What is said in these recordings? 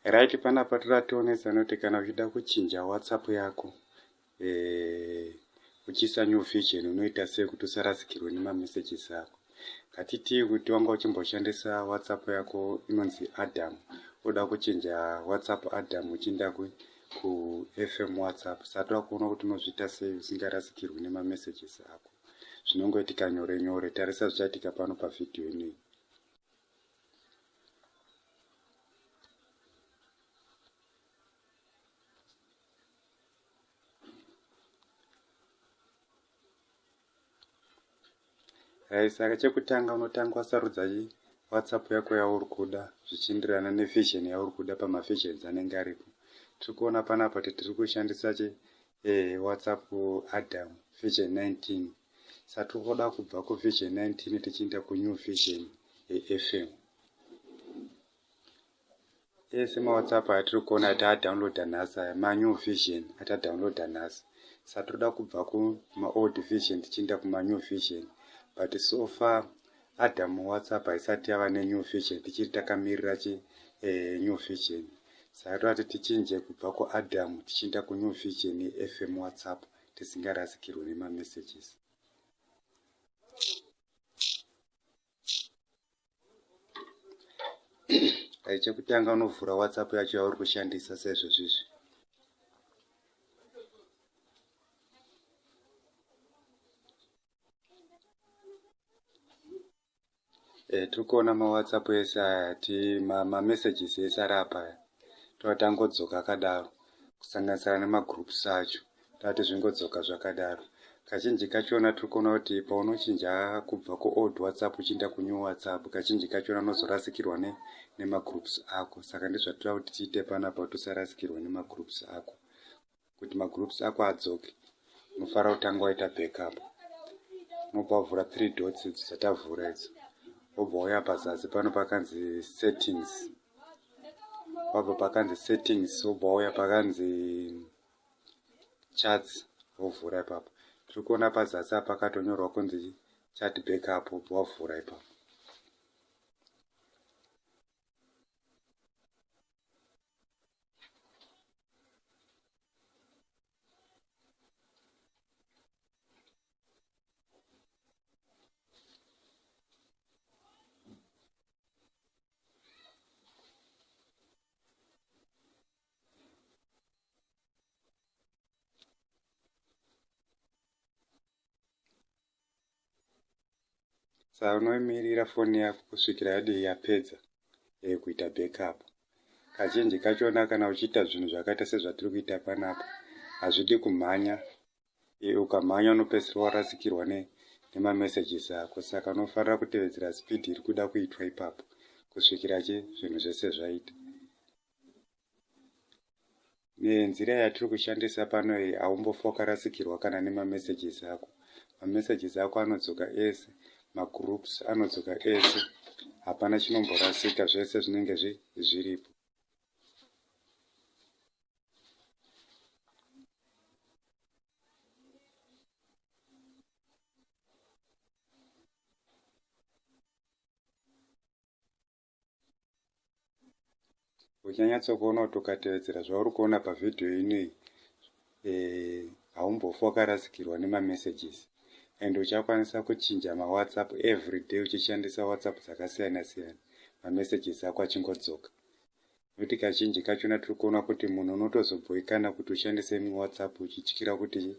Right, panapa tirationesa kuti kana uchida kuchinja WhatsApp yako uchiisa new vision unoita sei kuti usarasikirwe nemamessages ako. Katiti kuti wanga uchimboshandisa WhatsApp yako inonzi Adam, uda kuchinja WhatsApp Adam uchienda ku FM WhatsApp, sati kuona kuti unozviita sei usingarasikirwe nemamessages ako. Zvinongoitika nyore nyore. Tarisa zvichaitika pano pavidhiyo ineyi. Saka chekutanga unotanga wasarudza WhatsApp yako yauri kuda zvichienderana nevision yauri kuda pamavisions anenge aripo. Tiri kuona panapa kuti tiri kushandisa WhatsApp Adam vision 19. Saka tiri kuda kubva kuvision 19 tichienda kunew vision FM. Ese maWhatsApp atiri kuona kuti adownloada nhasi aya manew vision atadownloada nhasi. Saka tiri kubva kumaold vision tichienda kumanew vision. But so far Adam WhatsApp haisati yava nenew vision, tichiri takamirira new vision. Saka tichinje kubva kuAdam tichienda kunew vision FM WhatsApp tisingarasikirwe nemamessages. Chekutanga unovhura WhatsApp yacho yauri kushandisa saizvozvizvi. Tiri kuona maWhatsApp ese aya mamessages ese ari apa. Tangodzoka akadaro kusanganisira nemagroups acho. Tati zvingodzoka zvakadaro. Kazhinji kachona tiri kuona kuti paunochinja kubva kuold WhatsApp uchienda kunew WhatsApp, kazhinji kachona unozorasikirwa nemagroups ako. Saka ndizvatira kuti tiite panapa kuti usarasikirwa nemagroups ako. Kuti magroups ako adzoke, unofanira kutanga waita backup. Unobva wavhura 3 dots dzisati avhura idzo. Wobva wauya pazasi pano pakanzi settings. Wabva pakanzi settings wobva wauya pakanzi chats wovhura ipapo. Tiri kuona pazasi apa pakatonyorwa kunzi chat backup wobva wavhura ipapo. Saka unomirira foni yako kusvikira yapedza kuita backup. Kazhinji kachona kana uchiita zvinhu zvakaita sezvatiri kuita panapa hazvidi kumhanya. Ukamhanya unopedzisira warasikirwa nemamessages ako. Saka unofanira kutevedzera speed iri kuda kuitwa ipapo kusvikira zvinhu zvese zvaita. Nenzira yatiri kushandisa pano iyi haumbofa wakarasikirwa kana nemamessages ako. Mamessages ako anodzoka ese, magroups anodzoka ese, hapana chinomborasika, zvese zvinenge zviripo. Uchanyatsokuona kuti ukatevedzera zvauri kuona pavidhiyo ineyi, haumbofa wakarasikirwa nemamessages. And uchakwanisa kuchinja maWhatsApp everyday uchishandisa WhatsApp dzakasiyana siyana, mamessages ako achingodzoka. Nokuti kazhinji kachona tiri kuona kuti munhu unotozobhoikana kuti ushandise WhatsApp uchityira kuti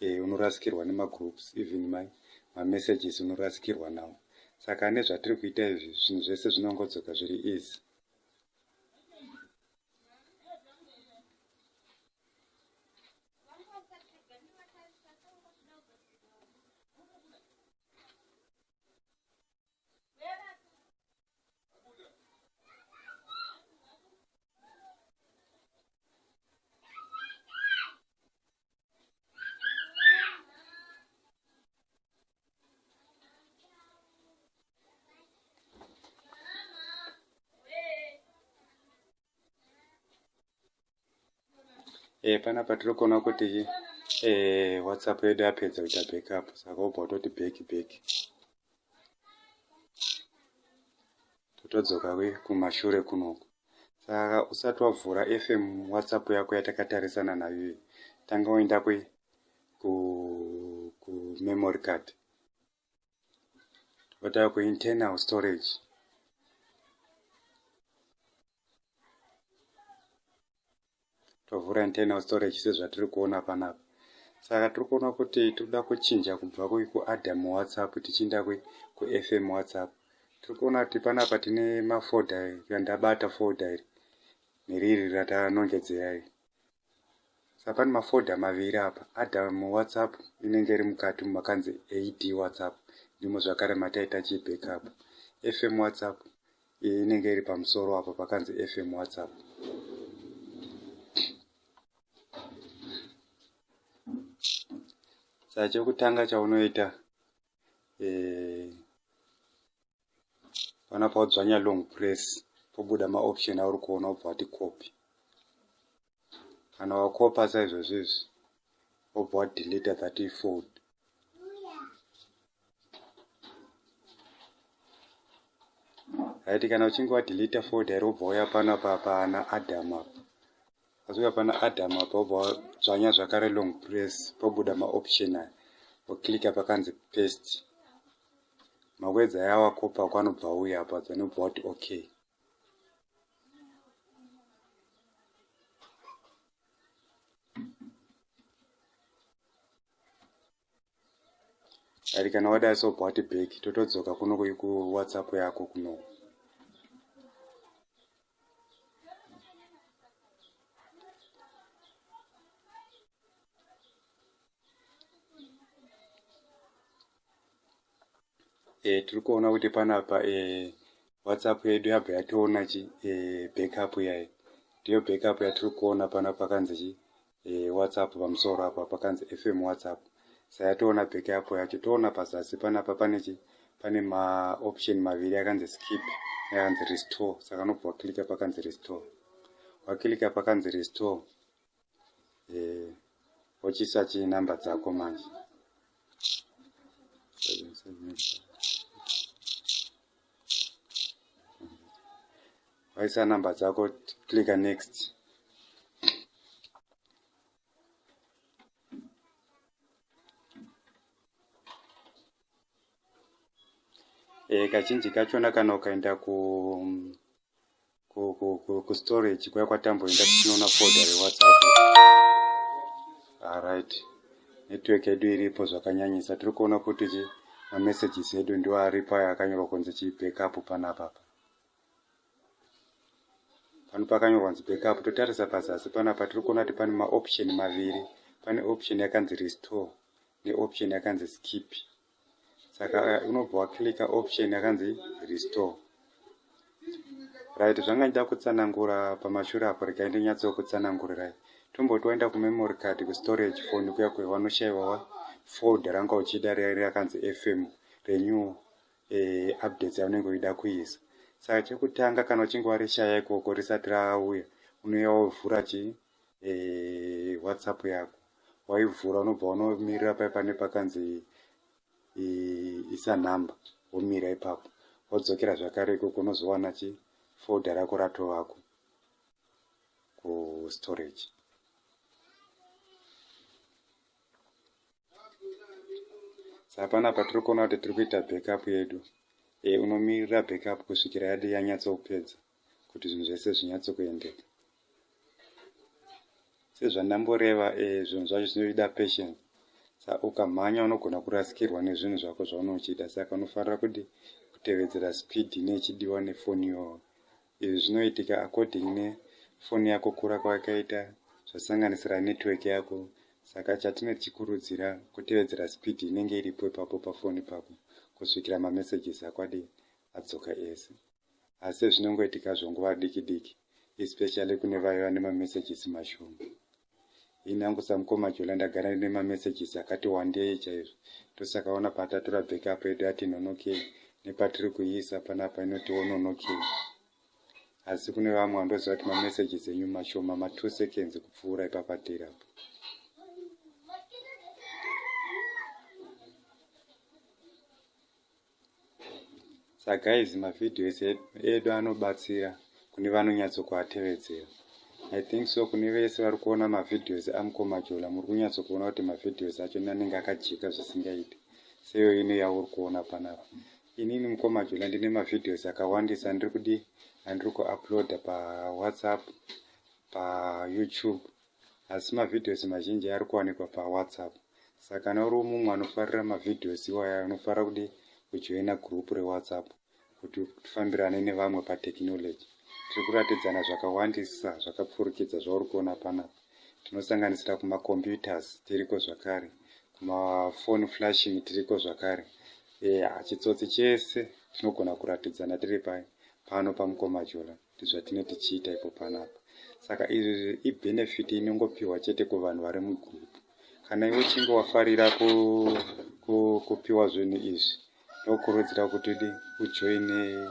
unorasikirwa nemagroups, even mamessages unorasikirwa nawo. Saka nezvatiri kuita izvi zvinhu zvese zvinongodzoka zviri easy. Panapa tiri kuona kuti WhatsApp yedu yapedza kuita backup, saka wobva watoti back. Totodzoka kumashure kunoku. Saka usati wavhura FM WhatsApp yako yatakatarisana nayo, tanga uenda ku memory card, wotava ku internal storage. Tovhura internal storage sezvatiri kuona panapa. Saka tiri kuona kuti tinoda kuchinja kubva ku Adam WhatsApp tichienda ku FM WhatsApp. Tiri kuona kuti panapa tine mafolder, ndabata folder iri neriri ratanongedzera iri. Saka pane mafolder maviri apa. Adam WhatsApp inenge iri mukati makanzi AD WhatsApp, ndimo zvakare mataita backup. FM WhatsApp inenge iri pamusoro apa pakanzi FM WhatsApp. Saka chekutanga chaunoita panapa wodzvanya long press pobuda maoption auri kuona wobva wati copy. Kana wakopa saizvozvo wobva wadelete that folder. Right, kana uchinge wadelete folder iri wobva uya panapa pana Adam apa. Wasuka pana Adam apa wobva wadzvanya zvakare long press pobuda maoption aya woklika pakanzi paste. Mawords aya wakopa kwanobva uya apa dzinobva wati okay. Ari kana wadai sobva wati back totodzoka kuno ku WhatsApp yako kuno. Tiri kuona kuti panapa WhatsApp yedu yabva yatoona backup yayo. Ndiyo backup yatiri kuona panapa pakanzi WhatsApp pamusoro apa pakanzi FM WhatsApp. Saka yatoona backup yacho. Toona pazasi panapa pane maoption maviri akanzi skip neakanzi restore. Saka unobva waklika pakanzi restore. Waklika pakanzi restore wochisachi namba dzako manje. Waisa namba dzako, klika next. Kazhinji kachona kana ukaenda ku storage kwaya kwatamboenda tichinoona folder reWhatsApp. Alright. Network yedu iripo zvakanyanyisa. Tiri kuona kuti messages edu ndiwo aripo akanyorwa kunzi backup panapa. Pano pakanyorwa kunzi backup. Totarisa pazasi panapa tiri kuona kuti pane maoption maviri. Pane option yakanzi restore neoption yakanzi skip. Saka unobva waklika option yakanzi restore. Right, zvanga ndida kutsanangura pamashure apo rekaende nyatso kutsanangurirai. Tomboti waenda ku memory card ku storage phone kuya kwanoshayiwa folder ranga uchida rakanzi FM renew updates yaunenge uida kuisa. Saka chekutanga kana uchinge warishaya ikoko risati rauya unoya wovhura WhatsApp yako. Waivhura unobva unomirira pane pakanzi isa number womira ipapo. Wodzokera zvakare ikoko unozowana folder rako ratovako ku storage. Saka panapa tiri kuona kuti tiri kuita backup yedu. Unomirira backup kusvikira yadi yanyatsopedza kuti zvinhu zvese zvinyatsokuendeka. Sezvandamboreva zvinhu zvacho zvinoda patience. Saka ukamhanya unogona kurasikirwa nezvinhu zvako zvaunochida. Saka unofanira kutevedzera speed ichidiwa nefoni yawo. Izvi zvinoitika according nefoni yako kura kwakaita, zvasanganisira network yako. Saka chatine chikurudzira kutevedzera speed inenge iripo ipapo pafoni pako kusvikira messages ako adzoka ese. Asi zvinongoitika zvonguva diki, especially kune vaya vane messages mashoma. Inangu samukoma Jola ndagara nine messages akati wandei chaizvo. Tosakaona patatora backup yedu ati nonoke nepatiri kuisa panapa inoti ononoke. Asi kune vamwe vandoziva kuti messages enyu mashoma 2 seconds kupfuura ipapatira. Saka guys, mavideos edu anobatsira kune vanonyatsokuatevedzera. I think so kune vese vari kuona mavidheos aMukomajola muri kunyatsokuona kuti mavidheos acho anenge akajeka zvisingaiti seyo ine yauri kuona panapa. Inini Mukomajola ndine mavidheos akawandisa andiri kuuploada paWhatsApp, paYouTube, asi mavidheos mazhinji ari kuwanikwa paWhatsApp. Saka kana uri mumwe anofarira mavidheos iwaya unofanira kujoina group reWhatsApp kuti tifambirane nevamwe patekinoloji. Tiri kuratidzana zvakawandisa zvakapfurikidza zvauri kuona panapa. Tinosanganisira kumacomputers tiriko zvakare, kumafoni flashing tiriko zvakare. Chitsotsi chese tinogona kuratidzana tiri pano paMukomajola ndizvatine tichiita ipo panapa. Saka izvi ibenefit inongopiwa chete kuvanhu vari mugroup. Kana iwe uchinge wafarira kupiwa zvinhu izvi, ndokurudzira kuti ujoine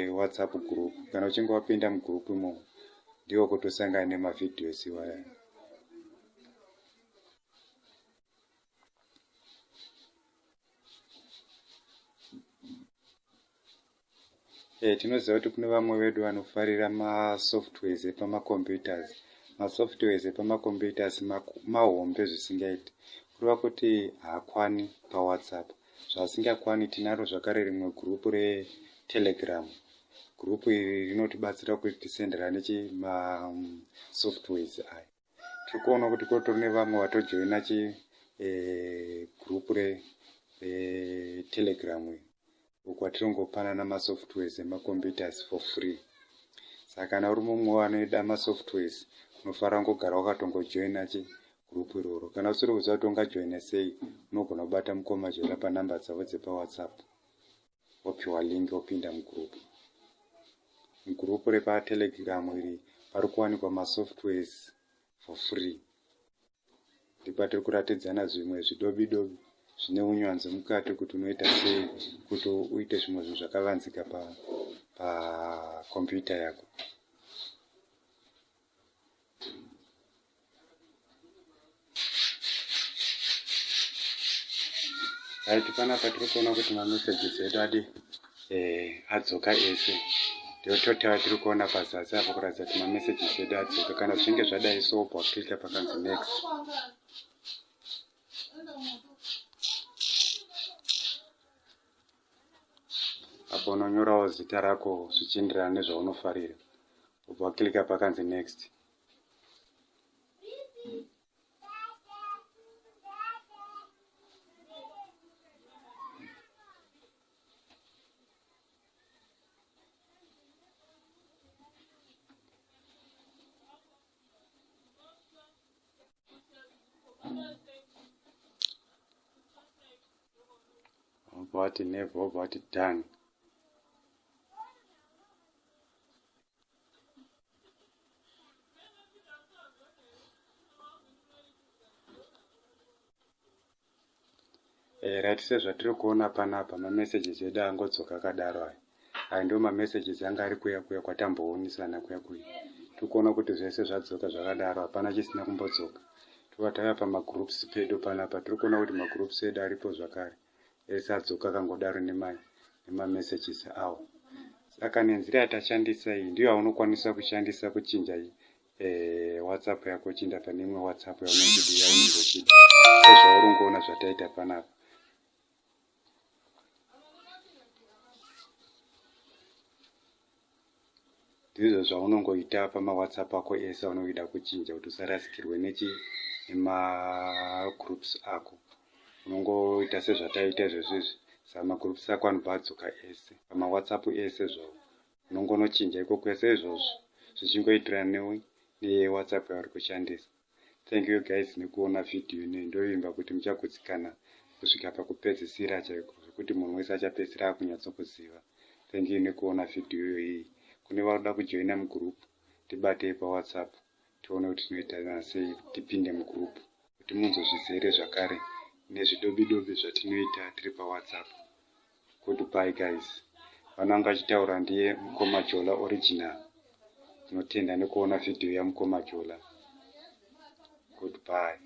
WhatsApp group. Kana uchinge wapinda mugroup imomo, ndiwo kuti usangane nemavidheos iwaya. Tinoziva kuti kune vamwe vedu vanofarira masoftwares epamacomputers. Masoftwares epamacomputers mahombe zvisingaiti. Kureva kuti haakwani paWhatsApp. Zvasingakwani tinaro zvakare rimwe group reTelegram. Group iri rinotibatsira kuti tisenderane masoftwares aya. Tiri kuona kuti kutori nevamwe vatojoina group reTelegram iri, uko tirongopanana masoftwares emacomputers for free. Saka kana uri mumwe wanoida masoftwares, unofanira kugara wakatongojoina group iroro. Kana usiri kuziva kuti ungajoina sei, unogona kubata Mukomajola panhamba dzavo dzepaWhatsApp, wopiwa link wopinda mugroup. Mugroup repaTelegram iri pari kuwanikwa masoftwares for free. Ndipo tiri kuratidzana zvimwe zvidobidobi zvine unyanzvi mukati kuti unoita sei kuti uite zvimwe zvinhu zvakavanzika pakompiyuta yako. Panapa tiri kuona kuti mameseji edu adzoka ese. Ndio totawa tiri kuona pazasi apo kuratidza kuti mameseji edu adzoka. Kana zvinge zvadai so waklika pakanzi next. Apo unonyorawo zita rako zvichienderana nezvaunofarira. Waklika pakanzi next. What never, what done. Right, sezvatiri kuona panapa mamessages edu angodzoka akadaro aya. Aya ndiwo mamessages anga ari kuya kwatamboonisana kuya. Tiri kuona kuti zvese zvadzoka zvakadaro, hapana chisina kumbodzoka. Tova pamagroups pedu panapa, tiri kuona kuti magroups edu aripo zvakare. Ese adzoka akangodaro nemamessages awo. Saka nenzira yatashandisa iyi ndiyo yaunokwanisa kushandisa kuchinja WhatsApp yako uchienda pane imwe WhatsApp yaunongochida. Sezvauri kuona zvataita panapa. Ndizvo zvaunongoita pamaWhatsApp ako ese aunoida kuchinja kuti usarasikirwe nemagroups ako. Unongoita sezvataita izvezvizvi. Saka magroups ako anobva adzoka ese. PamaWhatsApp ese zvawo. Unongonochinja iko kwese izvozvo. Zvichingoitirana neWhatsApp yauri kushandisa. Thank you guys nekuona video ino. Ndoimba kuti muchagutsikana kusvika pakupedzisira chaiko. Zvekuti munhu wese achapedzisira akunyatsokuziva. Thank you nekuona video iyi. Kune varuda kujoina mugroup, tibatei paWhatsApp. Tione kuti tinoita sei tipinde mugroup. Kuti munzozvizere zvakare nezvidobidobi zvatinoita tiri paWhatsApp. Goodbye guys. Vananga vachitaura ndiye Mukomajola original. Tinotenda nekuona video yaMukomajola. Goodbye.